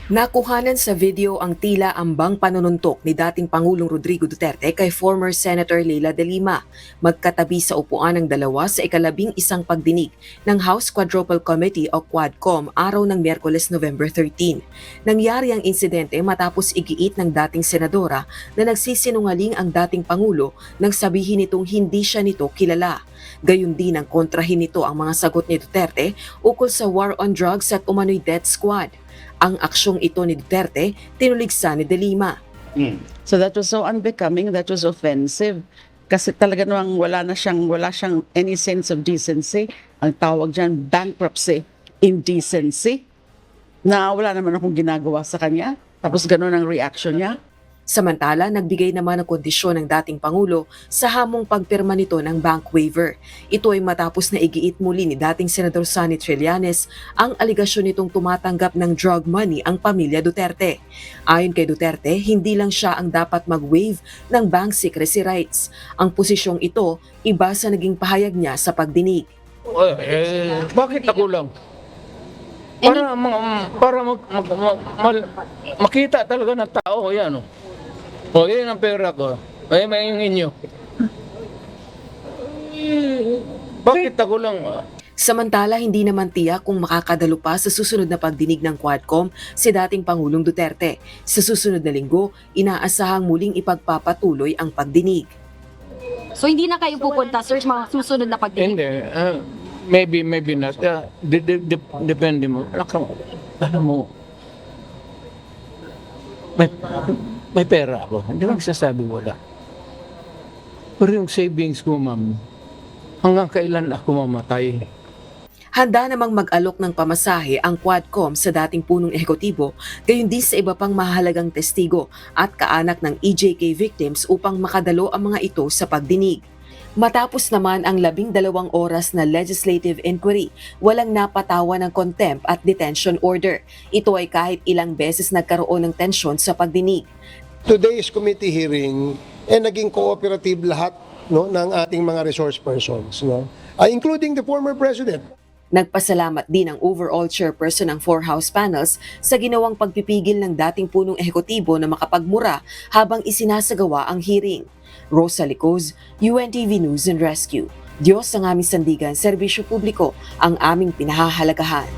Nakuhanan sa video ang tila ambang panununtok ni dating Pangulong Rodrigo Duterte kay former Senator Leila de Lima, magkatabi sa upuan ng dalawa sa ika-11 pagdinig ng House Quadruple Committee o Quadcom araw ng Miyerkules November 13. Nangyari ang insidente matapos igiit ng dating senadora na nagsisinungaling ang dating Pangulo nang sabihin nitong hindi siya nito kilala. Gayon din ang kontrahin nito ang mga sagot ni Duterte ukol sa war on drugs at umano'y death squad. Ang aksyong ito ni Duterte, tinuligsa ni De Lima. So that was so unbecoming, that was offensive. Kasi talaga namang wala siyang any sense of decency. Ang tawag dyan, bankruptcy, indecency. Na wala naman akong ginagawa sa kanya. Tapos ganun ang reaction niya. Samantala, nagbigay naman ng kondisyon ng dating Pangulo sa hamong pagpirma nito ng bank waiver. Ito ay matapos na igiit muli ni dating Senador Sonny Trillanes ang aligasyon nitong tumatanggap ng drug money ang pamilya Duterte. Ayon kay Duterte, hindi lang siya ang dapat mag-waive ng bank secrecy rights. Ang posisyong ito, iba sa naging pahayag niya sa pagdinig. Bakit ako lang? Para makita talaga ng tao yan. O, yan ang pera ko. Ay, may yung inyo. Bakit ako lang? Samantala, hindi naman tiyak kung makakadalo pa sa susunod na pagdinig ng Quadcom si dating Pangulong Duterte. Sa susunod na linggo, inaasahang muling ipagpapatuloy ang pagdinig. So hindi na kayo pupunta, sir, sa mga susunod na pagdinig? Hindi. Maybe not. Depende mo. Alam mo, may pera ako. Hindi lang sasabi wala. Pero yung savings ko, ma'am, hanggang kailan ako mamatay? Handa namang mag-alok ng pamasahe ang Quadcom sa dating punong ehekutibo, gayon din sa iba pang mahalagang testigo at kaanak ng EJK victims upang makadalo ang mga ito sa pagdinig. Matapos naman ang 12 oras na legislative inquiry, walang napatawan ng contempt at detention order. Ito ay kahit ilang beses nagkaroon ng tensyon sa pagdinig. Today's committee hearing naging cooperative lahat ng ating mga resource persons, including the former president. Nagpasalamat din ang overall chairperson ng 4 House panels sa ginawang pagpipigil ng dating punong ehekutibo na makapagmura habang isinasagawa ang hearing. Rosa Licoz, UNTV News and Rescue. Diyos ang aming sandigan, serbisyo publiko ang aming pinahahalagahan.